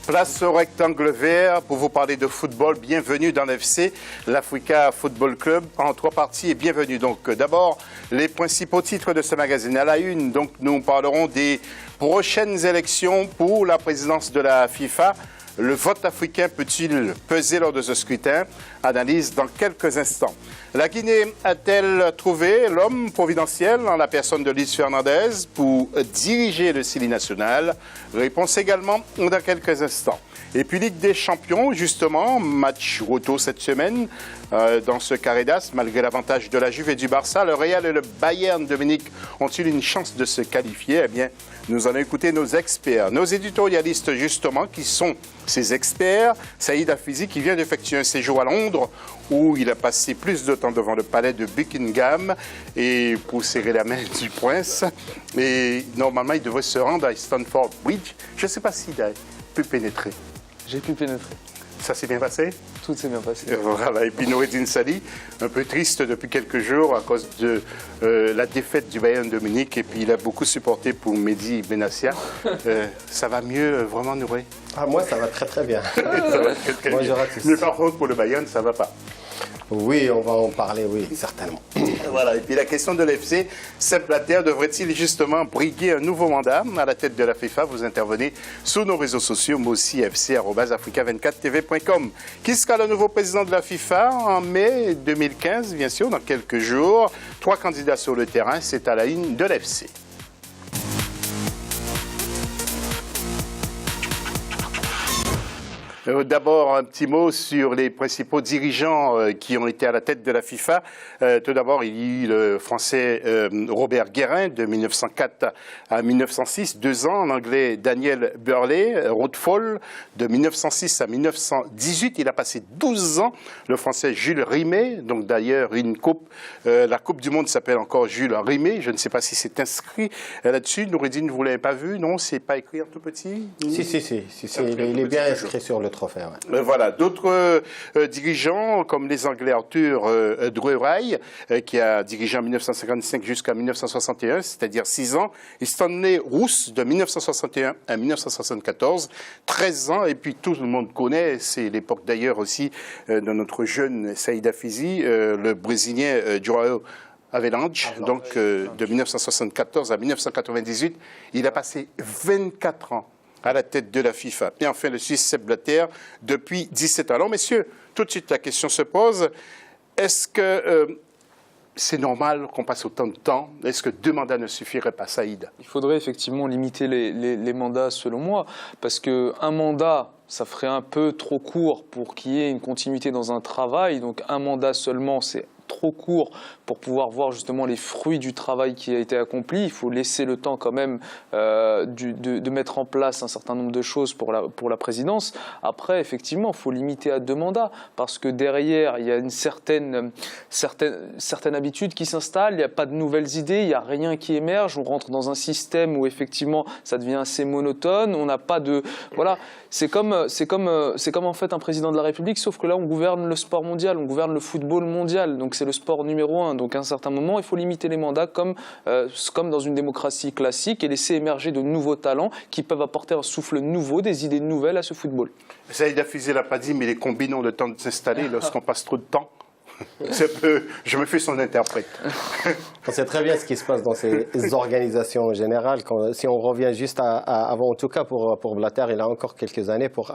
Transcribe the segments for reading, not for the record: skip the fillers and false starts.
Place au rectangle vert pour vous parler de football. Bienvenue dans l'FC, l'Africa Football Club, en 3 parties et bienvenue. Donc d'abord, les principaux titres de ce magazine. À la une, donc, nous parlerons des prochaines élections pour la présidence de la FIFA. Le vote africain peut-il peser lors de ce scrutin? Analyse dans quelques instants. La Guinée a-t-elle trouvé l'homme providentiel en la personne de Luis Fernandez pour diriger le Sili national? Réponse également dans quelques instants. Et puis Ligue des Champions, justement, match retour cette semaine dans ce carré d'as. Malgré l'avantage de la Juve et du Barça, le Real et le Bayern, Dominique, ont-ils une chance de se qualifier? Eh bien, nous allons écouter nos experts, nos éditorialistes justement, qui sont ces experts. Saïd Hafizi, qui vient d'effectuer un séjour à Londres, où il a passé plus de temps devant le palais de Buckingham et pour serrer la main du prince. Et normalement, il devrait se rendre à Stamford Bridge. Je ne sais pas s'il a pu pénétrer. J'ai pu pénétrer. Ça s'est bien passé? Tout s'est bien passé. Voilà. Et puis Noureddine Sali, un peu triste depuis quelques jours à cause de la défaite du Bayern de Munich. Et puis il a beaucoup supporté pour Mehdi Benassia. Ça va mieux, vraiment, Nouré? Ah, moi, ça va très très bien. Ça va très bien. Bonjour à tous. Mais par contre, pour le Bayern, ça ne va pas. Oui, on va en parler, oui, certainement. Voilà, et puis la question de l'FC, Sepp Blatter devrait-il justement briguer un nouveau mandat à la tête de la FIFA? Vous intervenez sur nos réseaux sociaux, mais aussi fc@africa24tv.com. Qui sera le nouveau président de la FIFA en mai 2015, bien sûr, dans quelques jours? 3 candidats sur le terrain, c'est à la une de l'FC. D'abord, un petit mot sur les principaux dirigeants qui ont été à la tête de la FIFA. Tout d'abord, il y a eu le Français Robert Guérin de 1904 à 1906, 2 ans. En anglais, Daniel Burley, Rodefall de 1906 à 1918. Il a passé 12 ans. Le Français Jules Rimet, donc d'ailleurs une coupe, la Coupe du Monde s'appelle encore Jules Rimet. Je ne sais pas si c'est inscrit là-dessus. Noureddine, vous ne l'avez pas vu? Non, c'est pas écrit en tout petit? Si, il est bien inscrit sur le trophée. Ouais. Voilà, d'autres dirigeants comme les Anglais Arthur Drury, qui a dirigé en 1955 jusqu'à 1961, c'est-à-dire 6 ans, et Stanley Rousse de 1961 à 1974, 13 ans, et puis tout le monde connaît, c'est l'époque d'ailleurs aussi de notre jeune Saïd Hafizi, le Brésilien João Havelange, donc de 1974 à 1998, il a passé 24 ans à la tête de la FIFA. Et enfin, le Suisse Sepp Blatter depuis 17 ans. Alors, messieurs, tout de suite, la question se pose. Est-ce que c'est normal qu'on passe autant de temps? Est-ce que 2 mandats ne suffiraient pas, Saïd? Il faudrait effectivement limiter les mandats, selon moi, parce qu'un mandat, ça ferait un peu trop court pour qu'il y ait une continuité dans un travail. Donc, un mandat seulement, c'est trop court pour pouvoir voir justement les fruits du travail qui a été accompli. Il faut laisser le temps quand même de mettre en place un certain nombre de choses pour la présidence. Après, effectivement, il faut limiter à 2 mandats parce que derrière, il y a une certaine habitude qui s'installe, il n'y a pas de nouvelles idées, il n'y a rien qui émerge, on rentre dans un système où effectivement ça devient assez monotone, on n'a pas de... Voilà, c'est comme en fait un président de la République, sauf que là on gouverne le sport mondial, on gouverne le football mondial, donc c'est le sport numéro 1. Donc à un certain moment, il faut limiter les mandats comme dans une démocratie classique et laisser émerger de nouveaux talents qui peuvent apporter un souffle nouveau, des idées nouvelles à ce football. Saïd Hafizi l'a pas dit, mais les combines ont le temps de s'installer lorsqu'on passe trop de temps. Je me fais son interprète. On sait très bien ce qui se passe dans ces organisations en général. Si on revient juste avant, en tout cas pour Blatter, il a encore quelques années pour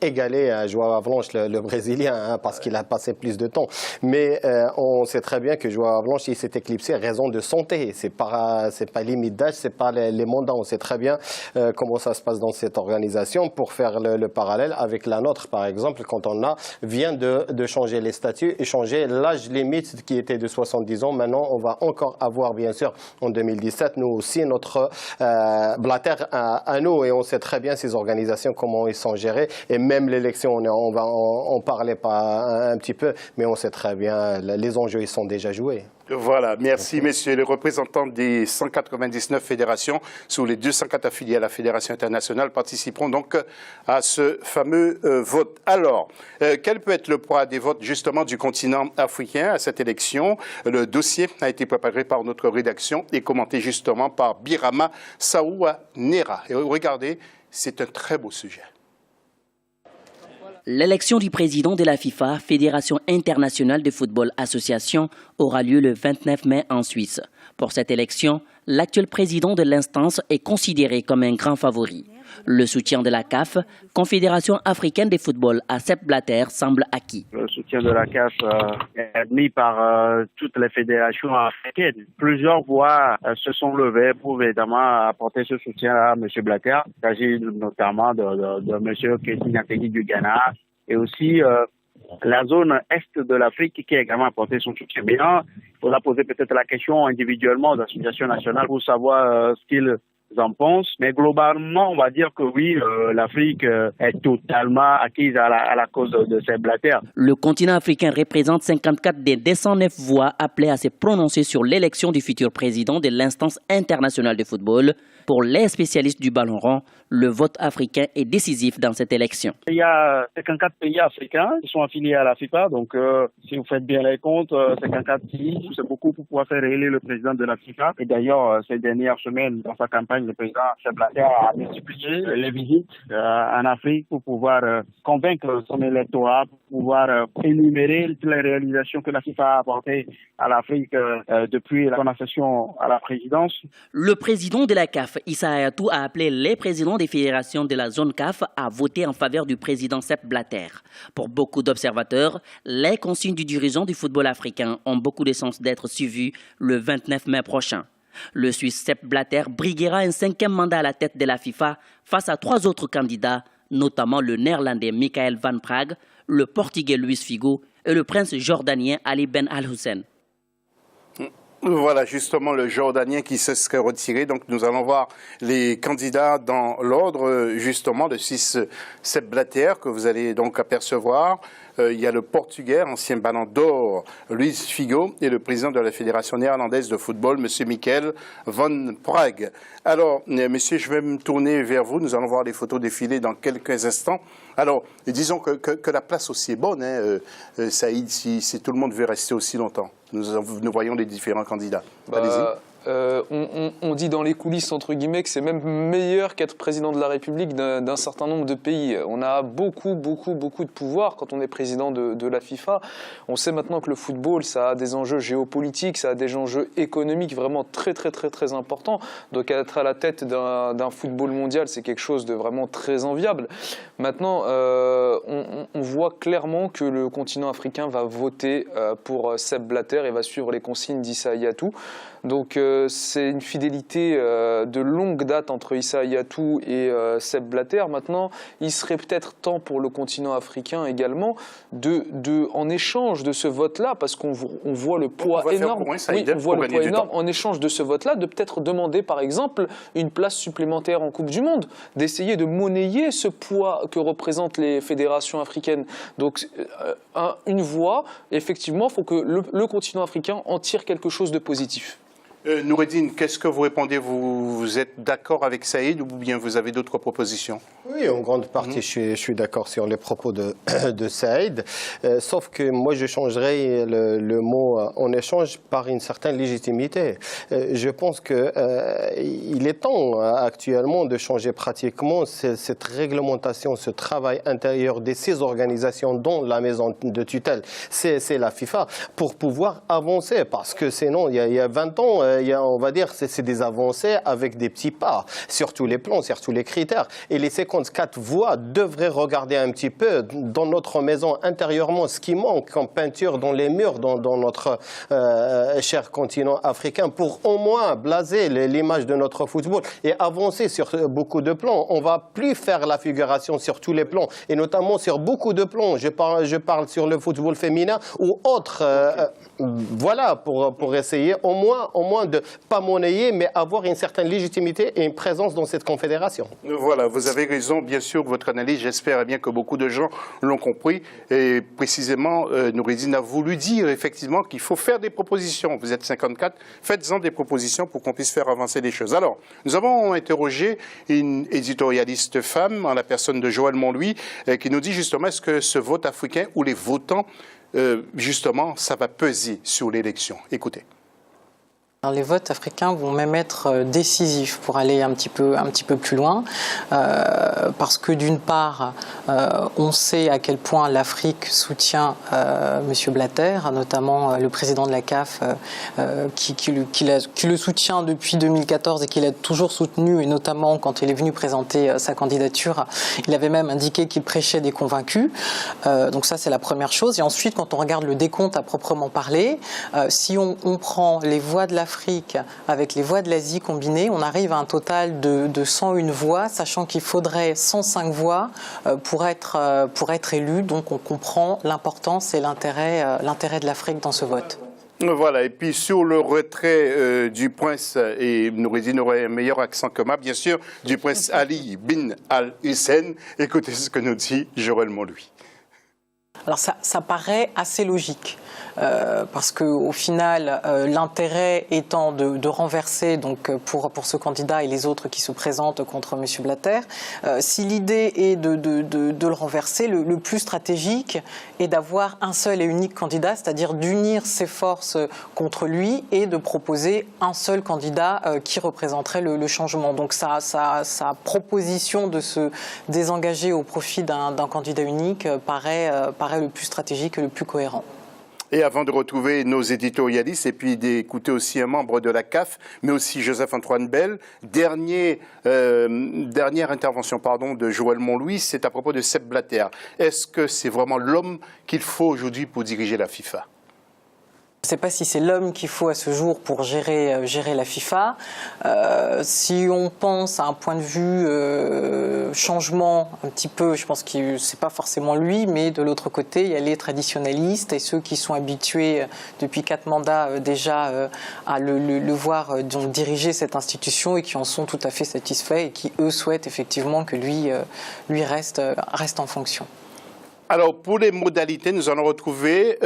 égaler João Havelange, le Brésilien, hein, parce qu'il a passé plus de temps. Mais on sait très bien que João Havelange, il s'est éclipsé à raison de santé. C'est pas limite d'âge, c'est pas les mandats. On sait très bien comment ça se passe dans cette organisation. Pour faire le parallèle avec la nôtre, par exemple, quand on vient de changer les statuts et changer l'âge limite qui était de 70 ans. Maintenant, on va encore avoir, bien sûr, en 2017, nous aussi, notre Blatter à nous. Et on sait très bien ces organisations, comment ils sont gérées. Et même l'élection, on va en parler pas un petit peu, mais on sait très bien, les enjeux, ils sont déjà joués. Voilà, merci messieurs les représentants des 199 fédérations sous les 204 affiliés à la Fédération internationale participeront donc à ce fameux vote. Alors, quel peut être le poids des votes justement du continent africain à cette élection? Le dossier a été préparé par notre rédaction et commenté justement par Birama Saoua Nera. Et regardez, c'est un très beau sujet. L'élection du président de la FIFA, Fédération internationale de football association, aura lieu le 29 mai en Suisse. Pour cette élection, l'actuel président de l'instance est considéré comme un grand favori. Le soutien de la CAF, Confédération africaine de football, à Sepp Blatter semble acquis. Le soutien de la CAF est admis par toutes les fédérations africaines. Plusieurs voix se sont levées pour évidemment apporter ce soutien à M. Blatter. Il s'agit notamment de M. Keti Nyakendi du Ghana et aussi la zone est de l'Afrique qui a également apporté son soutien. Maintenant, il faudra poser peut-être la question individuellement aux associations nationales pour savoir ce qu'ils en pensent. Mais globalement, on va dire que oui, l'Afrique est totalement acquise à la cause de Sepp Blatter. Le continent africain représente 54 des 209 voix appelées à se prononcer sur l'élection du futur président de l'instance internationale de football. Pour les spécialistes du ballon rond, le vote africain est décisif dans cette élection. Il y a 54 pays africains qui sont affiliés à la FIFA. Donc, si vous faites bien les comptes, 54 pays, c'est beaucoup pour pouvoir faire élire le président de la FIFA. Et d'ailleurs, ces dernières semaines, dans sa campagne, le président Sepp Blatter a multiplié les visites en Afrique pour pouvoir convaincre son électorat, pour pouvoir énumérer toutes les réalisations que la FIFA a apportées à l'Afrique depuis son accession à la présidence. Le président de la CAF, Issa Hayatou, a appelé les présidents des fédérations de la zone CAF à voter en faveur du président Sepp Blatter. Pour beaucoup d'observateurs, les consignes du dirigeant du football africain ont beaucoup de sens d'être suivies le 29 mai prochain. Le Suisse Sepp Blatter briguera un 5e mandat à la tête de la FIFA face à 3 autres candidats, notamment le néerlandais Michael van Praag, le portugais Luis Figo et le prince jordanien Ali Ben Al-Hussein. Voilà justement le Jordanien qui se serait retiré. Donc nous allons voir les candidats dans l'ordre justement de Sepp Blatter que vous allez donc apercevoir. Il y a le Portugais, ancien ballon d'or, Luis Figo, et le président de la Fédération néerlandaise de football, M. Michael van Praag. Alors, messieurs, je vais me tourner vers vous. Nous allons voir les photos défiler dans quelques instants. Alors, disons que la place aussi est bonne, hein, Saïd, si tout le monde veut rester aussi longtemps. Nous voyons les différents candidats. Allez-y. On dit dans les coulisses, entre guillemets, que c'est même meilleur qu'être président de la République d'un certain nombre de pays. On a beaucoup de pouvoir quand on est président de la FIFA. On sait maintenant que le football, ça a des enjeux géopolitiques, ça a des enjeux économiques vraiment très importants. Donc être à la tête d'un football mondial, c'est quelque chose de vraiment très enviable. Maintenant, on voit clairement que le continent africain va voter pour Sepp Blatter et va suivre les consignes d'Issa Hayatou. Donc c'est une fidélité de longue date entre Issa Hayatou et Sepp Blatter. Maintenant, il serait peut-être temps pour le continent africain également en échange de ce vote-là, parce qu'on voit le poids énorme. On voit le poids énorme. En échange de ce vote-là, de peut-être demander par exemple une place supplémentaire en Coupe du Monde, d'essayer de monnayer ce poids que représentent les fédérations africaines. Donc une voix, effectivement, il faut que le continent africain en tire quelque chose de positif. Noureddine, qu'est-ce que vous répondez? Vous êtes d'accord avec Saïd ou bien vous avez d'autres propositions? Oui, en grande partie, je suis d'accord sur les propos de Saïd. Sauf que moi, je changerais le mot en échange par une certaine légitimité. Je pense qu'il est temps actuellement de changer pratiquement cette réglementation, ce travail intérieur de ces organisations dont la maison de tutelle, c'est la FIFA, pour pouvoir avancer. Parce que sinon, il y a 20 ans, on va dire c'est des avancées avec des petits pas sur tous les plans, sur tous les critères. Et les 54 voix devraient regarder un petit peu dans notre maison intérieurement ce qui manque en peinture dans les murs dans notre cher continent africain pour au moins blaser l'image de notre football et avancer sur beaucoup de plans. On ne va plus faire la figuration sur tous les plans et notamment sur beaucoup de plans. Je parle sur le football féminin ou autres. Voilà, pour essayer au moins de pas monnayer, mais avoir une certaine légitimité et une présence dans cette confédération. Voilà, vous avez raison. raison, bien sûr, votre analyse. J'espère bien que beaucoup de gens l'ont compris. Et précisément, Noureddine a voulu dire effectivement qu'il faut faire des propositions. Vous êtes 54, faites-en des propositions pour qu'on puisse faire avancer les choses. Alors, nous avons interrogé une éditorialiste femme, en la personne de Joëlle Montlouis, qui nous dit justement est-ce que ce vote africain ou les votants, justement, ça va peser sur l'élection. Écoutez. Alors, les votes africains vont même être décisifs pour aller un petit peu plus loin, parce que d'une part, on sait à quel point l'Afrique soutient M. Blatter, notamment le président de la CAF, qui le soutient depuis 2014 et qui l'a toujours soutenu, et notamment quand il est venu présenter sa candidature, il avait même indiqué qu'il prêchait des convaincus. Donc ça, c'est la première chose. Et ensuite, quand on regarde le décompte à proprement parler, si on prend les voix de l'Afrique avec les voix de l'Asie combinées, on arrive à un total de 101 voix, sachant qu'il faudrait 105 voix pour être élu. Donc on comprend l'importance et l'intérêt de l'Afrique dans ce vote. Voilà, et puis sur le retrait du prince, et Noureddine aurait un meilleur accent que moi, bien sûr, du prince Ali bin al-Hussein, écoutez ce que nous dit Joëlle Montlouis. Alors ça paraît assez logique. Parce qu'au final, l'intérêt étant de renverser donc, pour ce candidat et les autres qui se présentent contre M. Blatter, si l'idée est de le renverser, le plus stratégique est d'avoir un seul et unique candidat, c'est-à-dire d'unir ses forces contre lui et de proposer un seul candidat qui représenterait le changement. Donc sa proposition de se désengager au profit d'un candidat unique paraît le plus stratégique et le plus cohérent. Et avant de retrouver nos éditorialistes et puis d'écouter aussi un membre de la CAF, mais aussi Joseph-Antoine Bell, dernière intervention de Joëlle Montlouis, c'est à propos de Sepp Blatter. Est-ce que c'est vraiment l'homme qu'il faut aujourd'hui pour diriger la FIFA ? Je ne sais pas si c'est l'homme qu'il faut à ce jour pour gérer la FIFA. Si on pense à un point de vue changement un petit peu, je pense que c'est pas forcément lui, mais de l'autre côté, il y a les traditionnalistes et ceux qui sont habitués depuis 4 mandats déjà à le voir diriger cette institution et qui en sont tout à fait satisfaits et qui, eux, souhaitent effectivement que lui reste en fonction. Alors, pour les modalités, nous allons retrouver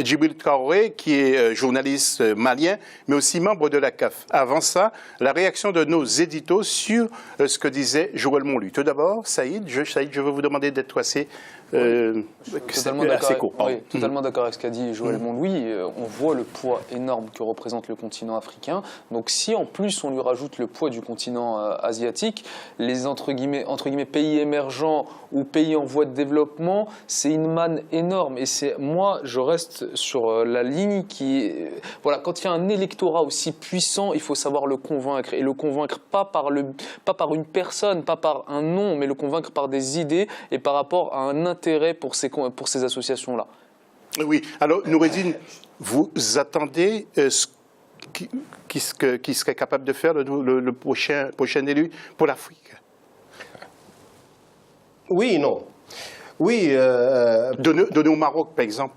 Djibril Traoré, qui est journaliste malien, mais aussi membre de la CAF. Avant ça, la réaction de nos éditos sur ce que disait Joëlle Montlouis. Tout d'abord, Saïd, je veux vous demander d'être assez court. Oui, totalement d'accord avec ce qu'a dit Joëlle Montlouis. On voit le poids énorme que représente le continent africain. Donc si en plus on lui rajoute le poids du continent asiatique, les entre guillemets pays émergents ou pays en voie de développement, c'est une manne énorme. Et moi, je reste sur la ligne voilà, quand il y a un électorat aussi puissant, il faut savoir le convaincre. Et le convaincre pas par une personne, pas par un nom, mais le convaincre par des idées et par rapport à un intérêt pour ces associations-là. Oui, alors Noureddine, vous attendez qui serait capable de faire le prochain élu pour l'Afrique? Oui, non. Oui. Donner au Maroc, par exemple.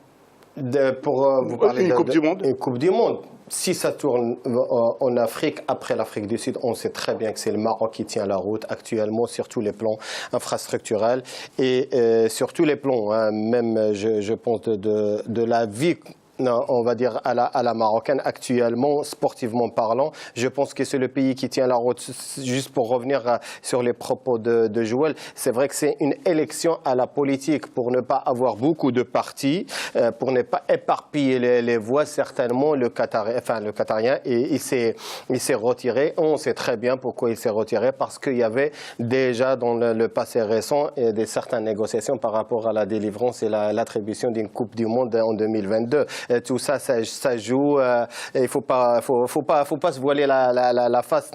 Pour vous parler une Coupe du Monde. Une Coupe du Monde. Si ça tourne en Afrique, après l'Afrique du Sud, on sait très bien que c'est le Maroc qui tient la route actuellement sur tous les plans infrastructurels et sur tous les plans, hein, même je pense de la vie. Non, on va dire à la marocaine actuellement, sportivement parlant, je pense que c'est le pays qui tient la route. Juste pour revenir sur les propos de Joëlle, c'est vrai que c'est une élection à la politique pour ne pas avoir beaucoup de partis, pour ne pas éparpiller les voix. Certainement, le Qatarien, il s'est retiré. On sait très bien pourquoi il s'est retiré, parce qu'il y avait déjà dans le passé récent certaines négociations par rapport à la délivrance et l'attribution d'une Coupe du Monde en 2022. Tout ça, ça joue. Il faut pas se voiler la face.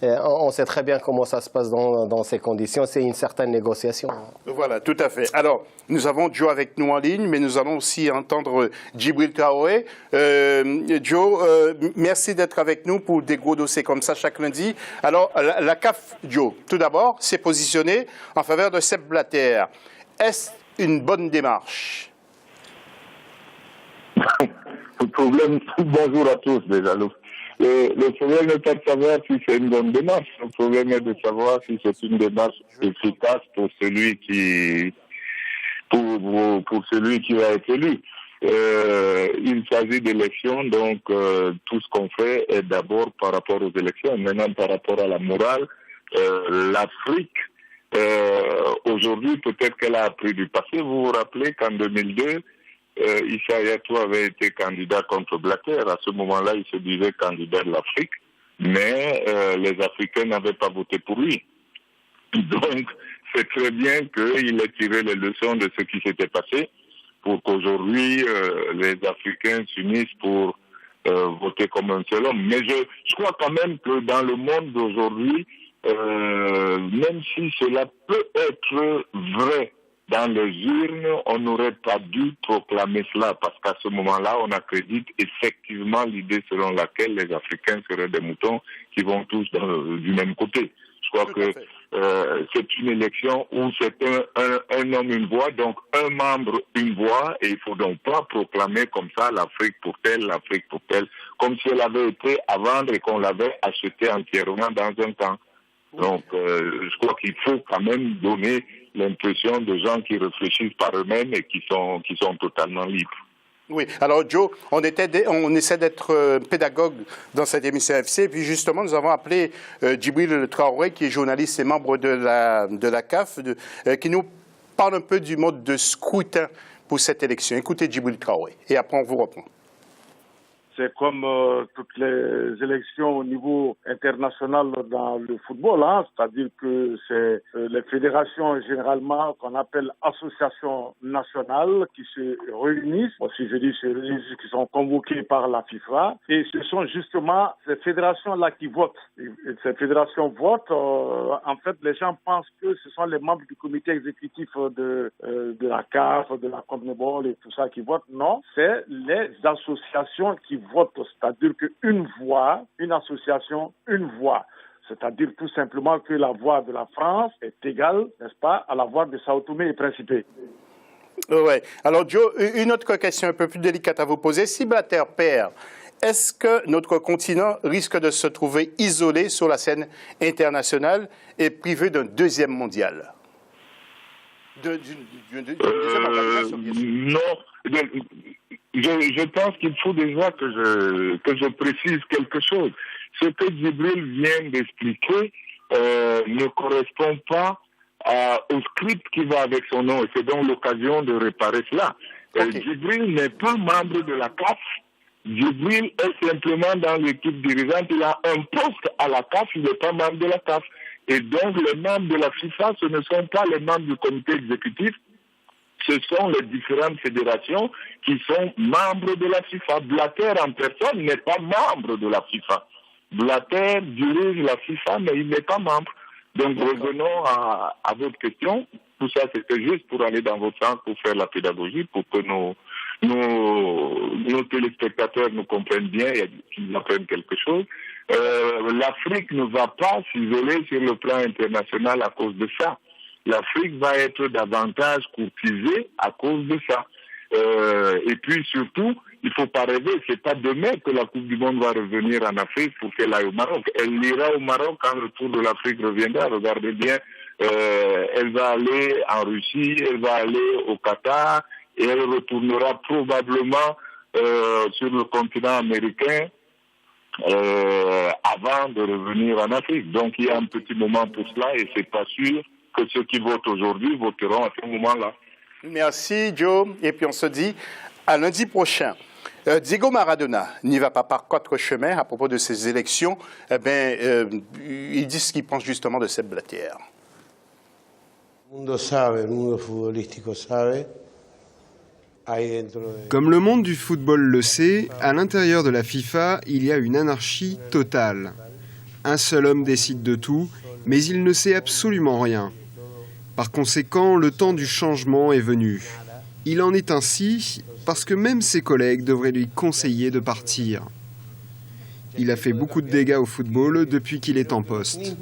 On sait très bien comment ça se passe dans ces conditions. C'est une certaine négociation. Voilà, tout à fait. Alors, nous avons Joe avec nous en ligne, mais nous allons aussi entendre Djibril Traoré. Joe, merci d'être avec nous pour des gros dossiers comme ça chaque lundi. Alors, la CAF, Joe, tout d'abord, s'est positionnée en faveur de Sepp Blatter. Est-ce une bonne démarche? Le problème, bonjour à tous déjà. Le problème n'est pas de savoir si c'est une bonne démarche. Le problème est de savoir si c'est une démarche efficace pour celui qui va être élu. Il s'agit d'élections, donc tout ce qu'on fait est d'abord par rapport aux élections. Maintenant, par rapport à la morale, l'Afrique, aujourd'hui, peut-être qu'elle a appris du passé. Vous vous rappelez qu'en 2002, Issa Hayatou avait été candidat contre Blatter. À ce moment-là, il se disait candidat de l'Afrique, mais les Africains n'avaient pas voté pour lui. Donc, c'est très bien qu'il ait tiré les leçons de ce qui s'était passé pour qu'aujourd'hui, les Africains s'unissent pour voter comme un seul homme. Mais je crois quand même que dans le monde d'aujourd'hui, même si cela peut être vrai dans les urnes, on n'aurait pas dû proclamer cela parce qu'à ce moment-là, on accrédite effectivement l'idée selon laquelle les Africains seraient des moutons qui vont tous du même côté. Je crois que c'est une élection où c'est un homme, une voix, donc un membre, une voix, et il ne faut donc pas proclamer comme ça l'Afrique pour telle, comme si elle avait été à vendre et qu'on l'avait achetée entièrement dans un temps. Donc, je crois qu'il faut quand même donner l'impression de gens qui réfléchissent par eux-mêmes et qui sont totalement libres. Oui, alors Joe, on essaie d'être pédagogue dans cette émission FC, puis justement nous avons appelé Djibril Traoré, qui est journaliste et membre de la CAF, qui nous parle un peu du mode de scrutin pour cette élection. Écoutez Djibril Traoré, et après on vous reprend. C'est comme toutes les élections au niveau international dans le football, hein, c'est-à-dire que c'est les fédérations généralement qu'on appelle associations nationales qui se réunissent, si je dis qui sont convoquées par la FIFA, et ce sont justement ces fédérations-là qui votent. Et ces fédérations votent, en fait les gens pensent que ce sont les membres du comité exécutif de la CAF, de la CONMEBOL et tout ça qui votent. Non, c'est les associations qui vote, c'est-à-dire qu'une voix, une association, une voix. C'est-à-dire tout simplement que la voix de la France est égale, n'est-ce pas, à la voix de Sao Tomé et Principe. Oui. Alors Joe, une autre question un peu plus délicate à vous poser. Si Blatter perd, est-ce que notre continent risque de se trouver isolé sur la scène internationale et privé d'un deuxième mondial? D'une deuxième organisation, bien sûr. Non. Je pense qu'il faut déjà que je précise quelque chose. Ce que Djibril vient d'expliquer ne correspond pas au script qui va avec son nom. Et c'est donc l'occasion de réparer cela. Okay. Djibril n'est pas membre de la CAF. Djibril est simplement dans l'équipe dirigeante. Il a un poste à la CAF, il n'est pas membre de la CAF. Et donc les membres de la FIFA, ce ne sont pas les membres du comité exécutif. Ce sont les différentes fédérations qui sont membres de la FIFA. Blatter en personne n'est pas membre de la FIFA. Blatter dirige la FIFA, mais il n'est pas membre. Donc revenons à votre question. Tout ça, c'était juste pour aller dans votre sens, pour faire la pédagogie, pour que nos téléspectateurs nous comprennent bien et qu'ils apprennent quelque chose. L'Afrique ne va pas s'isoler sur le plan international à cause de ça. L'Afrique va être davantage courtisée à cause de ça. Et puis surtout, il ne faut pas rêver, c'est pas demain que la Coupe du Monde va revenir en Afrique pour qu'elle aille au Maroc. Elle ira au Maroc quand le tour de l'Afrique reviendra. Regardez bien, elle va aller en Russie, elle va aller au Qatar et elle retournera probablement sur le continent américain avant de revenir en Afrique. Donc il y a un petit moment pour cela et c'est pas sûr que ceux qui votent aujourd'hui voteront à ce moment-là. Merci Joe. Et puis on se dit à lundi prochain. Diego Maradona n'y va pas par quatre chemins à propos de ces élections. Eh bien, il dit ce qu'il pense justement de Sepp Blatter. Comme le monde du football le sait, à l'intérieur de la FIFA, il y a une anarchie totale. Un seul homme décide de tout, mais il ne sait absolument rien. Par conséquent, le temps du changement est venu. Il en est ainsi parce que même ses collègues devraient lui conseiller de partir. Il a fait beaucoup de dégâts au football depuis qu'il est en poste.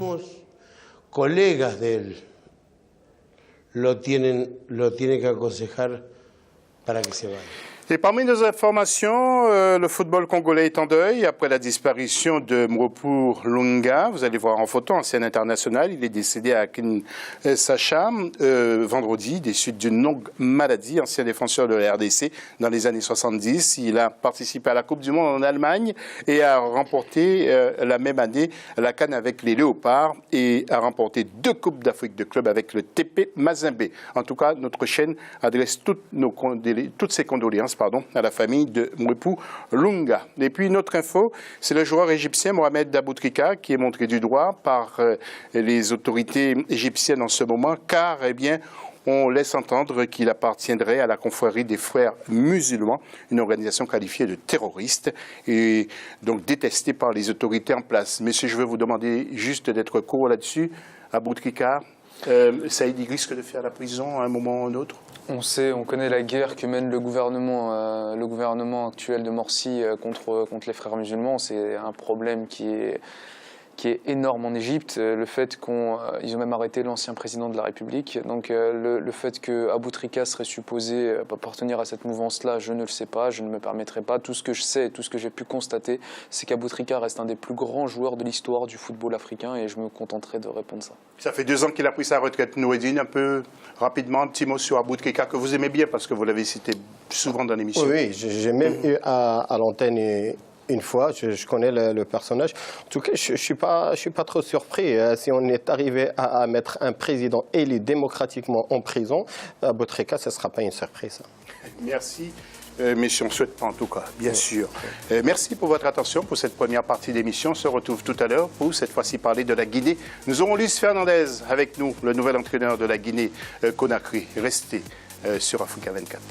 Et parmi nos informations, le football congolais est en deuil après la disparition de Mwepu Lunga. Vous allez voir en photo, ancien international. Il est décédé à Kinshasa vendredi, des suites d'une longue maladie. Ancien défenseur de la RDC dans les années 70. Il a participé à la Coupe du Monde en Allemagne et a remporté la même année la CAN avec les Léopards et a remporté 2 Coupes d'Afrique de club avec le TP Mazembe. En tout cas, notre chaîne adresse toutes ses condoléances à la famille de Mwepu Lunga. Et puis, une autre info, c'est le joueur égyptien Mohamed Aboutrika qui est montré du doigt par les autorités égyptiennes en ce moment, car, eh bien, on laisse entendre qu'il appartiendrait à la confrérie des frères musulmans, une organisation qualifiée de terroriste et donc détestée par les autorités en place. Monsieur, je veux vous demander juste d'être court là-dessus. Aboutrika, Saïd, il risque de faire la prison à un moment ou à un autre? On connaît la guerre que mène le gouvernement actuel de Morsi contre les frères musulmans. C'est un problème qui est énorme en Égypte. Le fait ils ont même arrêté l'ancien président de la République. Donc le fait que Aboutrika serait supposé appartenir à cette mouvance-là, je ne le sais pas, je ne me permettrai pas. Tout ce que je sais et tout ce que j'ai pu constater, c'est qu'Aboutrika reste un des plus grands joueurs de l'histoire du football africain et je me contenterai de répondre ça. Ça fait 2 ans qu'il a pris sa retraite. Noureddine, un peu rapidement, un petit mot sur Aboutrika que vous aimez bien parce que vous l'avez cité souvent dans l'émission. Oui, j'ai même eu à l'antenne une fois, je connais le personnage. En tout cas, je ne suis pas trop surpris. Si on est arrivé à mettre un président élu démocratiquement en prison, Aboutrika, ce ne sera pas une surprise. Merci. Mais si on ne souhaite pas en tout cas, bien sûr. Merci pour votre attention pour cette première partie d'émission. On se retrouve tout à l'heure pour cette fois-ci parler de la Guinée. Nous aurons Luis Fernandez avec nous, le nouvel entraîneur de la Guinée Conakry. Restez sur Africa 24.